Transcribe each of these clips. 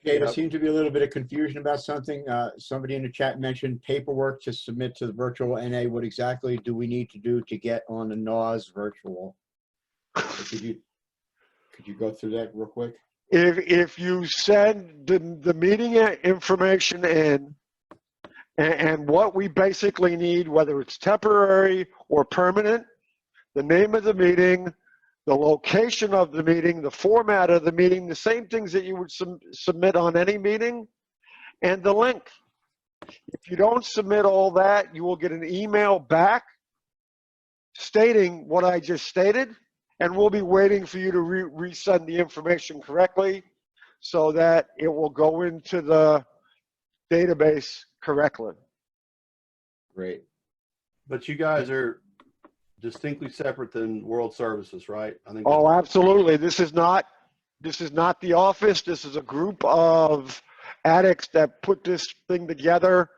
Okay, there Yep. seems to be a little bit of confusion about something. Somebody in the chat mentioned paperwork to submit to the virtual NA. What exactly do we need to do to get on the NAWS virtual? Could you go through that real quick? If you send the meeting information in, and what we basically need, whether it's temporary or permanent, the name of the meeting, the location of the meeting, the format of the meeting, the same things that you would submit on any meeting, and the link. If you don't submit all that, you will get an email back stating what I just stated, and we'll be waiting for you to resend the information correctly so that it will go into the database correctly. Great. But you guys are distinctly separate than World Services, right? I think. Oh, absolutely. This is not the office. This is a group of addicts that put this thing together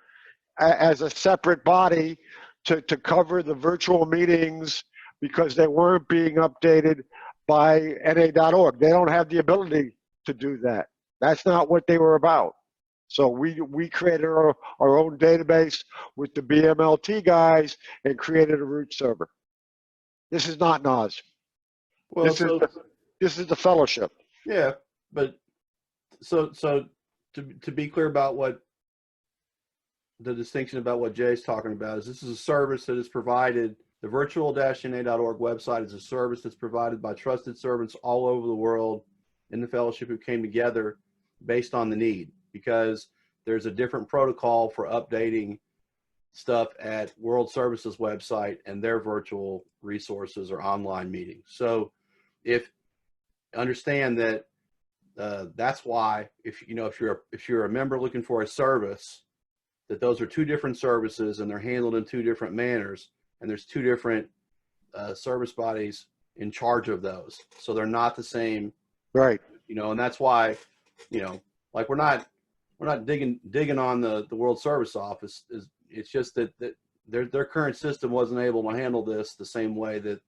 as a separate body to cover the virtual meetings because they weren't being updated by NA.org. They don't have the ability to do that. That's not what they were about. So we created our own database with the BMLT guys and created a root server. This is not NAWS. Well, This is the fellowship. yeah, but so to be clear about what the distinction about what Jay's talking about is, this is a service that is provided. The virtual-na.org website is a service that's provided by trusted servants all over the world in the fellowship who came together based on the need, because there's a different protocol for updating stuff at World Services website and their virtual resources or online meetings. So if understand that that's why if you're a member looking for a service, that those are two different services and they're handled in two different manners, and there's two different service bodies in charge of those, so they're not the same, Right. and that's why, like we're not digging on the World Service Office. It's just that their current system wasn't able to handle this the same way that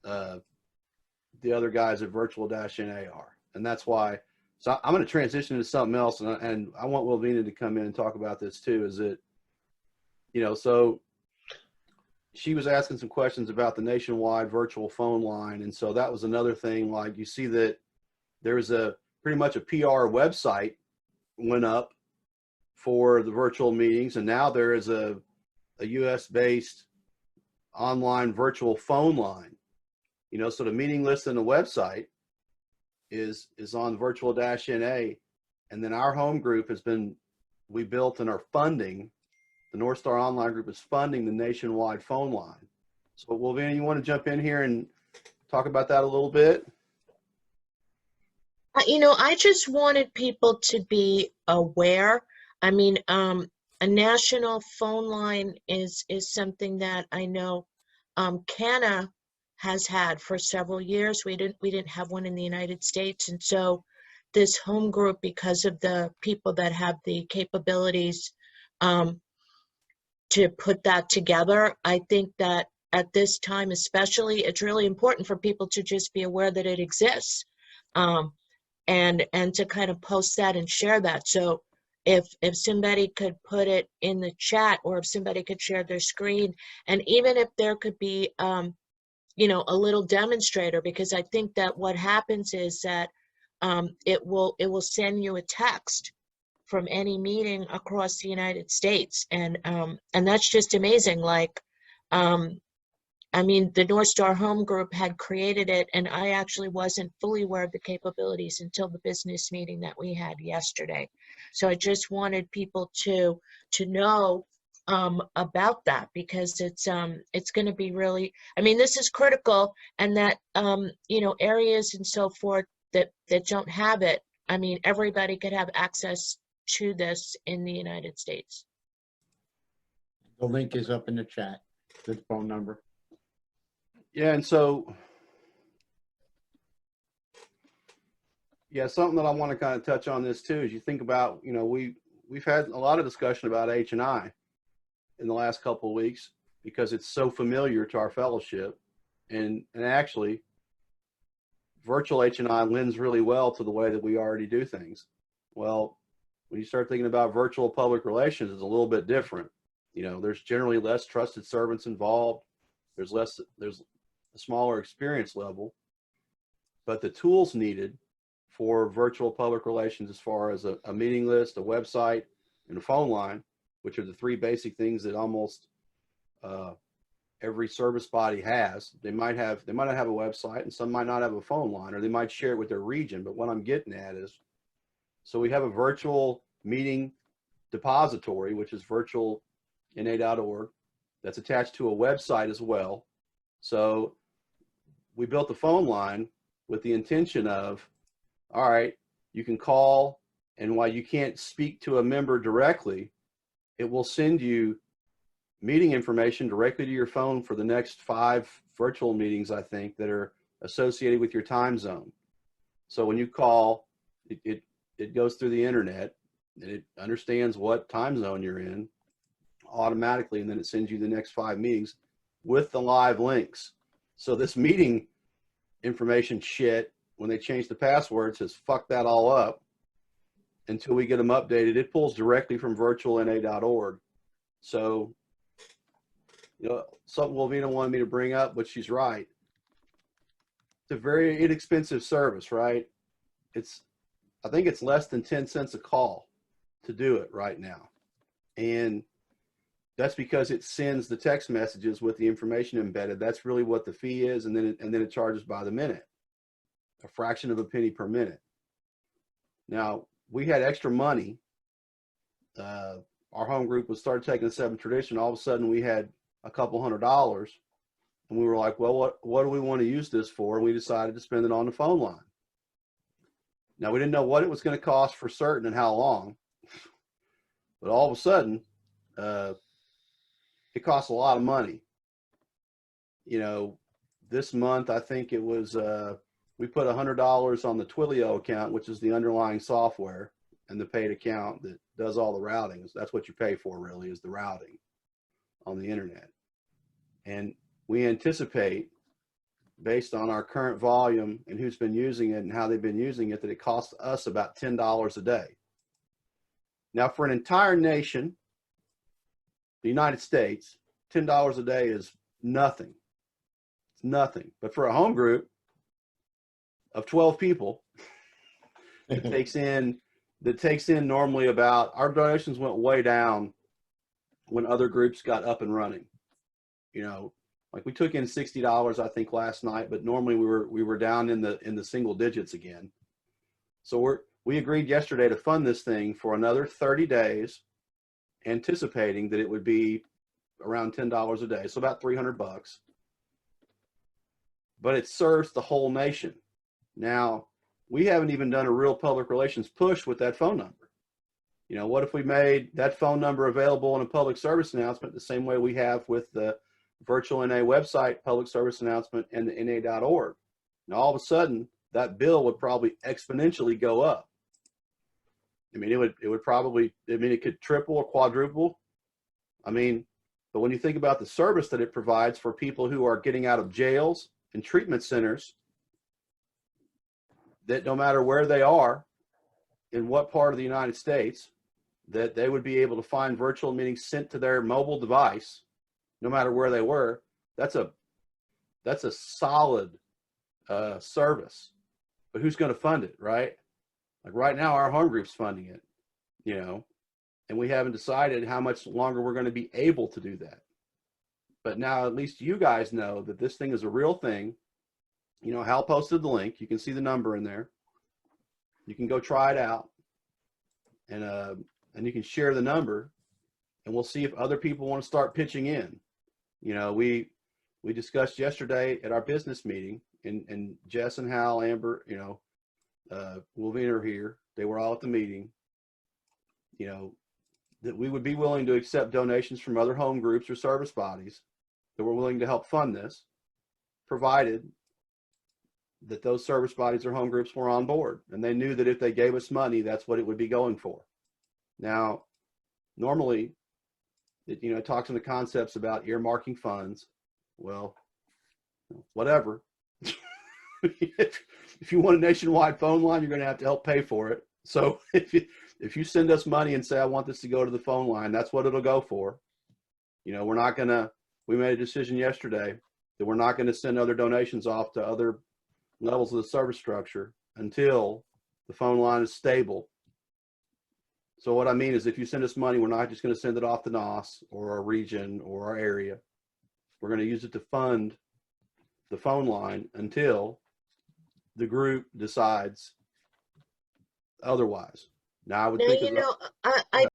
the other guys at Virtual-NA are, and that's why. So I'm going to transition to something else, and I want Wilvina to come in and talk about this too. Is that, so she was asking some questions about the nationwide virtual phone line, and so that was another thing. Like, you see that there's pretty much a PR website went up for the virtual meetings, and now there is a US-based online virtual phone line. So the meeting list and the website is on Virtual-NA, and then our home group we built and are funding, the North Star Online Group is funding the nationwide phone line. So Wilvina, you want to jump in here and talk about that a little bit? I just wanted people to be aware. I mean, a national phone line is something that I know CANA has had for several years. We didn't have one in the United States, and so this home group, because of the people that have the capabilities to put that together, I think that at this time especially, it's really important for people to just be aware that it exists, and to kind of post that and share that. So if somebody could put it in the chat, or if somebody could share their screen, and even if there could be a little demonstrator, because I think that what happens is that it will send you a text from any meeting across the United States, and that's just amazing. Like, I mean, the North Star Home Group had created it, and I actually wasn't fully aware of the capabilities until the business meeting that we had yesterday. So I just wanted people to know about that, because it's going to be really, I mean, this is critical, and that areas and so forth that don't have it, I mean, everybody could have access to this in the United States. The link is up in the chat, the phone number. Yeah, and so, yeah, something that I want to kind of touch on this too is, you think about, we've had a lot of discussion about H&I in the last couple of weeks, because it's so familiar to our fellowship, and actually virtual H&I lends really well to the way that we already do things. Well, when you start thinking about virtual public relations, it's a little bit different. You know, there's generally less trusted servants involved. There's a smaller experience level, but the tools needed for virtual public relations, as far as a meeting list, a website, and a phone line, which are the three basic things that almost every service body has. They might not have a website, and some might not have a phone line, or they might share it with their region. But what I'm getting at is, so we have a virtual meeting depository, which is Virtual NA.org, that's attached to a website as well. So we built the phone line with the intention of, all right, you can call, and while you can't speak to a member directly, it will send you meeting information directly to your phone for the next 5 virtual meetings, I think, that are associated with your time zone. So when you call, it goes through the internet, and it understands what time zone you're in automatically, and then it sends you the next 5 meetings with the live links. So this meeting information shit, when they change the passwords, has fucked that all up. Until we get them updated, it pulls directly from virtualna.org. So, you know, something Wolvina wanted me to bring up, but she's right. It's a very inexpensive service, right? I think it's less than 10 cents a call to do it right now. And that's because it sends the text messages with the information embedded. That's really what the fee is. And then it charges by the minute, a fraction of a penny per minute. Now, we had extra money. Our home group was started taking the 7 tradition. All of a sudden we had a couple $100, and we were like, well, what do we want to use this for? And we decided to spend it on the phone line. Now, we didn't know what it was going to cost for certain and how long, but all of a sudden, it costs a lot of money. You know, this month, I think it was, we put $100 on the Twilio account, which is the underlying software and the paid account that does all the routing. That's what you pay for, really, is the routing on the internet. And we anticipate, based on our current volume and who's been using it and how they've been using it, that it costs us about $10 a day. Now, for an entire nation, the United States, $10 a day is nothing. It's nothing. But for a home group of 12 people, that takes in normally about, our donations went way down when other groups got up and running. You know, like we took in $60, I think, last night, but normally we were down in the single digits again. So we agreed yesterday to fund this thing for another 30 days, anticipating that it would be around $10 a day, so about $300. But it serves the whole nation. Now, we haven't even done a real public relations push with that phone number. You know, what if we made that phone number available in a public service announcement the same way we have with the Virtual NA website, public service announcement, and the NA.org? Now, all of a sudden, that bill would probably exponentially go up. I mean, it would probably, I mean, it could triple or quadruple. I mean, but when you think about the service that it provides for people who are getting out of jails and treatment centers, that no matter where they are, in what part of the United States, that they would be able to find virtual meetings sent to their mobile device, no matter where they were, that's a solid service. But who's going to fund it, right? Like right now, our home group's funding it, you know, and we haven't decided how much longer we're going to be able to do that. But now at least you guys know that this thing is a real thing. You know, Hal posted the link. You can see the number in there. You can go try it out, and you can share the number, and we'll see if other people want to start pitching in. You know, we discussed yesterday at our business meeting, and Jess and Hal, Amber, you know, Wolvina are here. They were all at the meeting. You know, that we would be willing to accept donations from other home groups or service bodies that were willing to help fund this, provided that those service bodies or home groups were on board, and they knew that if they gave us money, that's what it would be going for. Now, normally, it talks in the concepts about earmarking funds. Well, whatever. If you want a nationwide phone line, you're going to have to help pay for it. So if you send us money and say, I want this to go to the phone line, that's what it'll go for. You know, we made a decision yesterday that we're not going to send other donations off to other levels of the service structure until the phone line is stable. So what I mean is if you send us money, we're not just going to send it off to NAWS or our region or our area. We're going to use it to fund the phone line until the group decides otherwise. Now I would Now, think you as a- know, I